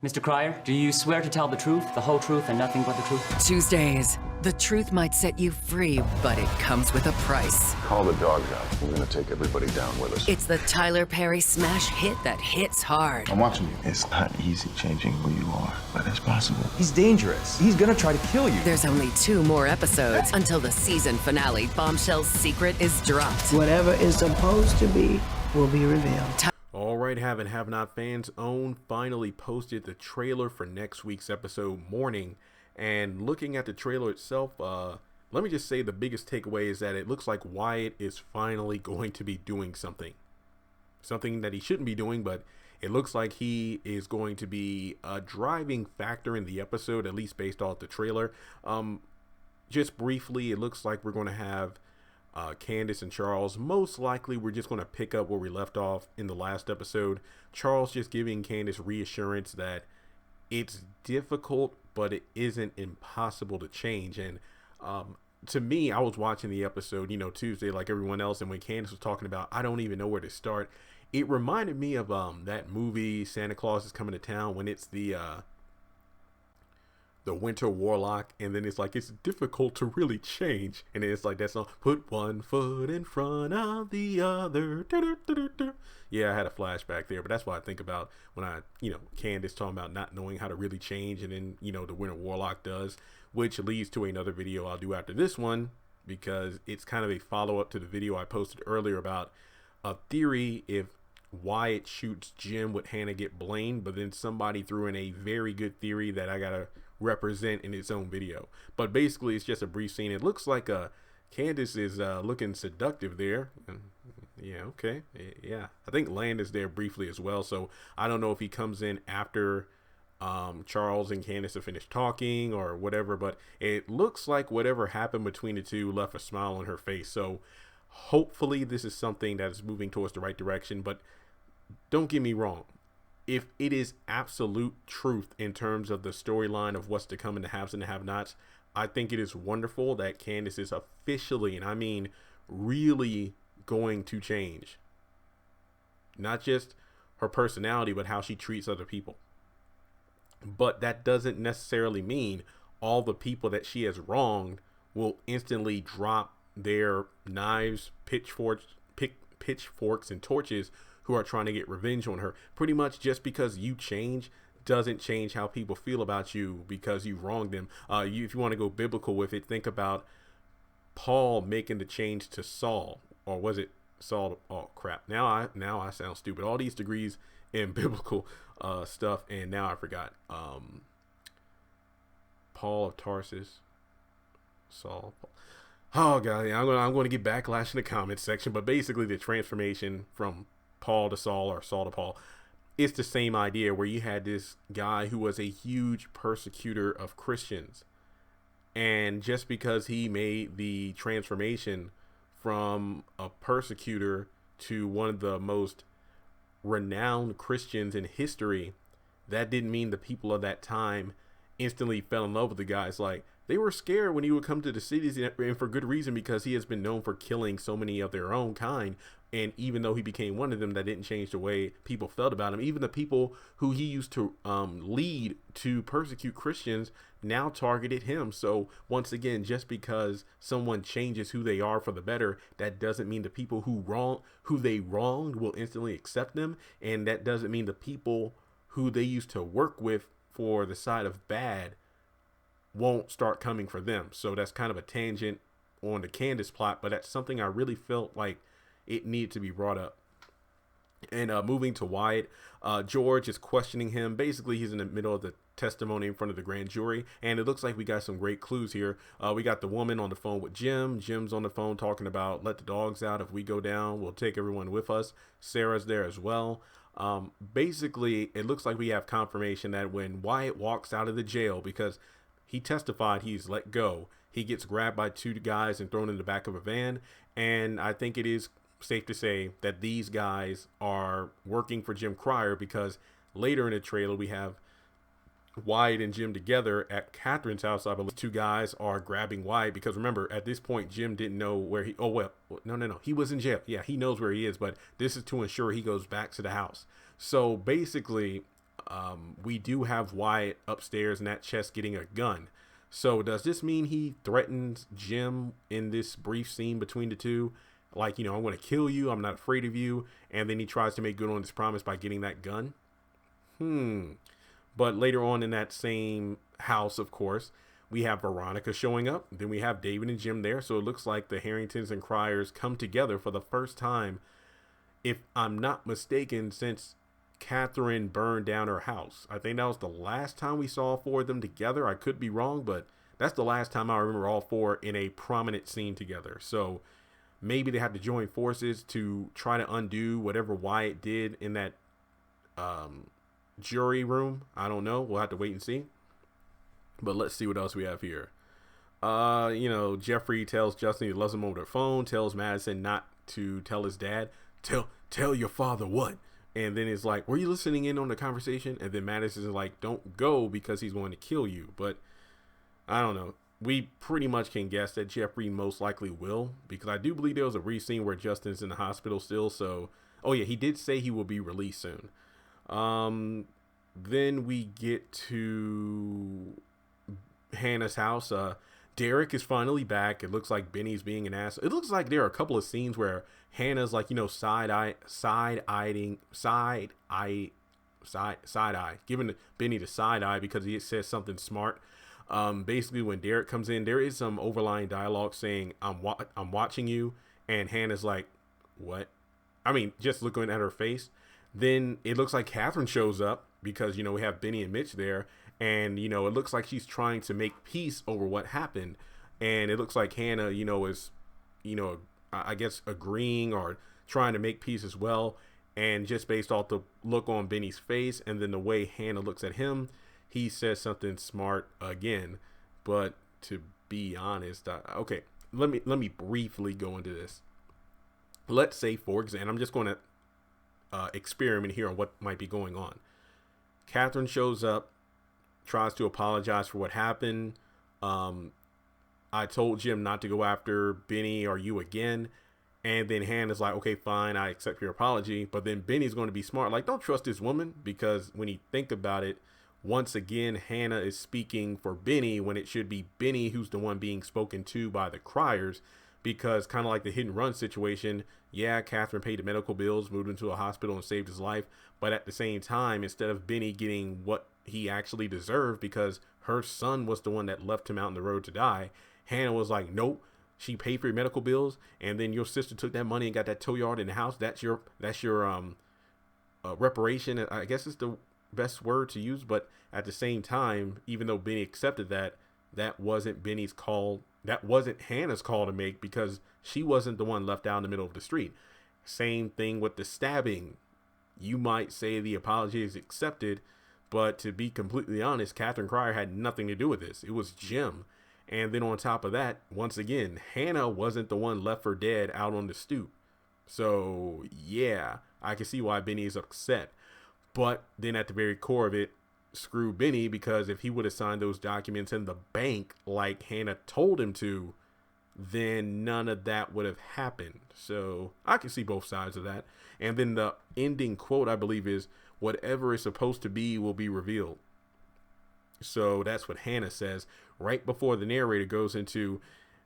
Mr. Cryer, do you swear to tell the truth, the whole truth, and nothing but the truth? Tuesdays. The truth might set you free, but it comes with a price. Call the dogs out. We're gonna take everybody down with us. It's the Tyler Perry smash hit that hits hard. I'm watching you. It's not easy changing who you are, but it's possible. He's dangerous. He's gonna try to kill you. There's only 2 more episodes until the season finale. Bombshell's secret is dropped. Whatever is supposed to be will be revealed. All right, Have Not fans, OWN finally posted the trailer for next week's episode, Morning. And looking at the trailer itself, let me just say the biggest takeaway is that it looks like Wyatt is finally going to be doing something. Something that he shouldn't be doing, but it looks like he is going to be a driving factor in the episode, at least based off the trailer. Just briefly, it looks like we're going to have Candace and Charles. Most likely we're just going to pick up where we left off in the last episode. Charles just giving Candace reassurance that it's difficult, but it isn't impossible to change. And to me, I was watching the episode, Tuesday like everyone else, and when Candace was talking about I don't even know where to start, it reminded me of that movie Santa Claus is Coming to Town, when it's the winter warlock, and then it's like it's difficult to really change, and then it's like that song, put one foot in front of the other. Yeah, I had a flashback there, but that's what I think about when I Candace talking about not knowing how to really change, and then the winter warlock does, which leads to another video I'll do after this one, because it's kind of a follow-up to the video I posted earlier about a theory if Wyatt shoots Jim, would Hannah get blamed? But then somebody threw in a very good theory that I gotta represent in its own video. But basically it's just a brief scene. It looks like Candace is looking seductive there. Yeah, okay, yeah, I think Land is there briefly as well, so I don't know if he comes in after Charles and Candace have finished talking or whatever, but it looks like whatever happened between the two left a smile on her face. So hopefully this is something that is moving towards the right direction. But don't get me wrong, if it is absolute truth in terms of the storyline of what's to come in the haves and the have-nots, I think it is wonderful that Candace is officially, and I mean really, going to change. Not just her personality, but how she treats other people. But that doesn't necessarily mean all the people that she has wronged will instantly drop their knives, pitchforks, and torches who are trying to get revenge on her. Pretty much just because you change doesn't change how people feel about you because you wronged them. If you want to go biblical with it, think about Paul making the change to Saul, or was it Saul? Oh crap! Now I sound stupid. All these degrees in biblical stuff, and now I forgot. Paul of Tarsus, Saul. Oh god, I'm going to get backlash in the comments section. But basically, the transformation from Paul to Saul, or Saul to Paul, it's the same idea, where you had this guy who was a huge persecutor of Christians, and just because he made the transformation from a persecutor to one of the most renowned Christians in history, that didn't mean the people of that time instantly fell in love with the guy. It's like they were scared when he would come to the cities, and for good reason, because he has been known for killing so many of their own kind. And even though he became one of them, that didn't change the way people felt about him. Even the people who he used to lead to persecute Christians now targeted him. So once again, just because someone changes who they are for the better, that doesn't mean the people who they wronged will instantly accept them. And that doesn't mean the people who they used to work with for the side of bad won't start coming for them. So that's kind of a tangent on the Candace plot, but that's something I really felt like it needed to be brought up. And moving to Wyatt, George is questioning him. Basically, he's in the middle of the testimony in front of the grand jury, and it looks like we got some great clues here. We got the woman on the phone with Jim. Jim's on the phone talking about let the dogs out. If we go down, we'll take everyone with us. Sarah's there as well. Basically, it looks like we have confirmation that when Wyatt walks out of the jail, because he testified he's let go, he gets grabbed by 2 guys and thrown in the back of a van. And I think it is safe to say that these guys are working for Jim Cryer, because later in the trailer we have Wyatt and Jim together at Catherine's house. I believe 2 guys are grabbing Wyatt, because remember, at this point Jim didn't know where he no, he was in jail. Yeah, he knows where he is, but this is to ensure he goes back to the house. So basically we do have Wyatt upstairs in that chest getting a gun. So does this mean he threatens Jim in this brief scene between the two? Like, I'm going to kill you. I'm not afraid of you. And then he tries to make good on his promise by getting that gun. But later on in that same house, of course, we have Veronica showing up. Then we have David and Jim there. So it looks like the Harringtons and Cryers come together for the first time, if I'm not mistaken, since Catherine burned down her house. I think that was the last time we saw 4 of them together. I could be wrong, but that's the last time I remember all 4 in a prominent scene together. So maybe they had to join forces to try to undo whatever Wyatt did in that jury room. I don't know. We'll have to wait and see. But let's see what else we have here. Jeffrey tells Justin he loves him over the phone, tells Madison not to tell his dad. Tell your father what? And then it's like, were you listening in on the conversation? And then Madison is like, don't go because he's going to kill you. But I don't know. We pretty much can guess that Jeffrey most likely will, because I do believe there was a brief scene where Justin's in the hospital still. So, oh yeah, he did say he will be released soon. Then we get to Hannah's house. Derek is finally back. It looks like Benny's being an ass. It looks like there are a couple of scenes where Hannah's like, side eye, giving Benny the side eye because he says something smart. Basically when Derek comes in, there is some overlying dialogue saying, I'm watching you. And Hannah's like, what? I mean, just looking at her face. Then it looks like Catherine shows up because, we have Benny and Mitch there. And, it looks like she's trying to make peace over what happened. And it looks like Hannah, is, I guess agreeing or trying to make peace as well. And just based off the look on Benny's face and then the way Hannah looks at him, he says something smart again. But to be honest, okay, let me briefly go into this. Let's say, for example, I'm just going to experiment here on what might be going on. Catherine shows up, tries to apologize for what happened. I told Jim not to go after Benny or you again. And then Hannah's like, okay, fine, I accept your apology. But then Benny's going to be smart. Like, don't trust this woman, because when you think about it, once again, Hannah is speaking for Benny when it should be Benny who's the one being spoken to by the Cryers. Because kind of like the hit and run situation, yeah, Catherine paid the medical bills, moved into a hospital and saved his life. But at the same time, instead of Benny getting what he actually deserved because her son was the one that left him out on the road to die, Hannah was like, nope, she paid for your medical bills, and then your sister took that money and got that tow yard in the house. That's your reparation, I guess is the best word to use. But at the same time, even though Benny accepted that, that wasn't Benny's call. That wasn't Hannah's call to make, because she wasn't the one left out in the middle of the street. Same thing with the stabbing. You might say the apology is accepted, but to be completely honest, Catherine Cryer had nothing to do with this. It was Jim. And then on top of that, once again, Hannah wasn't the one left for dead out on the stoop. So yeah, I can see why Benny is upset. But then at the very core of it, screw Benny, because if he would have signed those documents in the bank like Hannah told him to, then none of that would have happened. So I can see both sides of that. And then the ending quote, I believe, is, whatever is supposed to be will be revealed. So that's what Hannah says right before the narrator goes into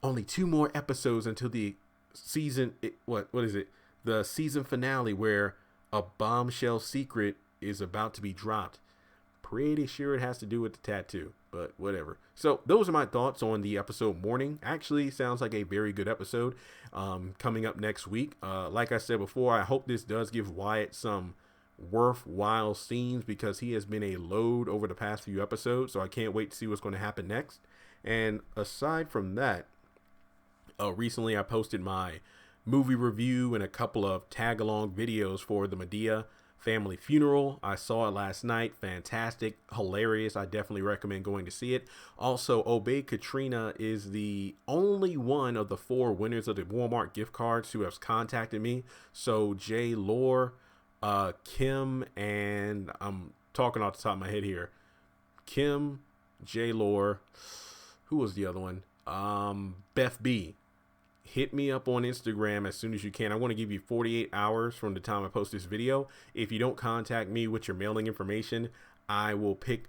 only 2 more episodes until the season, what is it? The season finale, where a bombshell secret is about to be dropped. Pretty sure it has to do with the tattoo, but whatever. So those are my thoughts on the episode Morning. Actually sounds like a very good episode coming up next week. Like I said before, I hope this does give Wyatt some worthwhile scenes, because he has been a load over the past few episodes. So I can't wait to see what's going to happen next. And aside from that, recently I posted my movie review and a couple of tag-along videos for the Madea family funeral. I saw it last night. Fantastic, hilarious. I definitely recommend going to see it. Also, Obey Katrina is the only one of the 4 winners of the Walmart gift cards who has contacted me. So Jay Lore, Kim, and I'm talking off the top of my head here. Kim, Jay Lore, who was the other one? Beth B. hit me up on Instagram as soon as you can. I want to give you 48 hours from the time I post this video. If you don't contact me with your mailing information, I will pick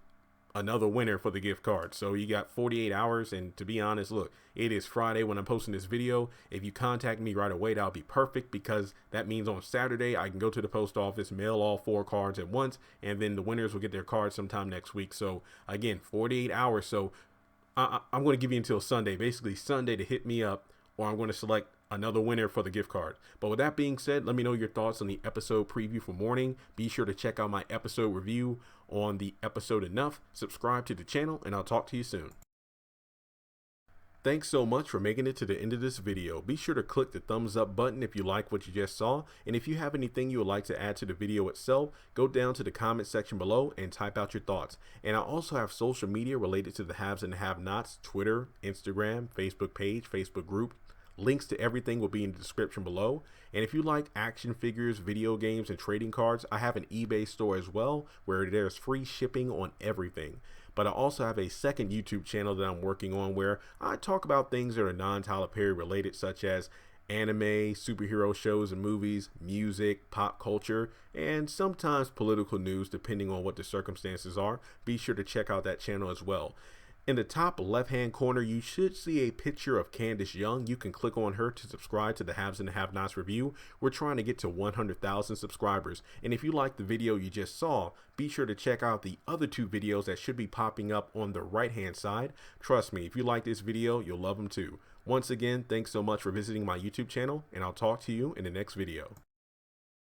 another winner for the gift card. So you got 48 hours. And to be honest, look, it is Friday when I'm posting this video. If you contact me right away, that'll be perfect, because that means on Saturday I can go to the post office, mail all 4 cards at once, and then the winners will get their cards sometime next week. So again, 48 hours. So I'm going to give you until Sunday, basically Sunday, to hit me up, or I'm going to select another winner for the gift card. But with that being said, let me know your thoughts on the episode preview for morning. Be sure to check out my episode review on the episode Enough. Subscribe to the channel, and I'll talk to you soon. Thanks so much for making it to the end of this video. Be sure to click the thumbs up button if you like what you just saw. And if you have anything you would like to add to the video itself, go down to the comment section below and type out your thoughts. And I also have social media related to the haves and the have-nots: Twitter, Instagram, Facebook page, Facebook group. Links to everything will be in the description below. And if you like action figures, video games, and trading cards, I have an eBay store as well, where there's free shipping on everything. But I also have a second YouTube channel that I'm working on, where I talk about things that are non-Tyler Perry related, such as anime, superhero shows and movies, music, pop culture, and sometimes political news, depending on what the circumstances are. Be sure to check out that channel as well. In the top left-hand corner, you should see a picture of Candace Young. You can click on her to subscribe to the Haves and the Have-Nots review. We're trying to get to 100,000 subscribers. And if you like the video you just saw, be sure to check out the other 2 videos that should be popping up on the right-hand side. Trust me, if you like this video, you'll love them too. Once again, thanks so much for visiting my YouTube channel, and I'll talk to you in the next video.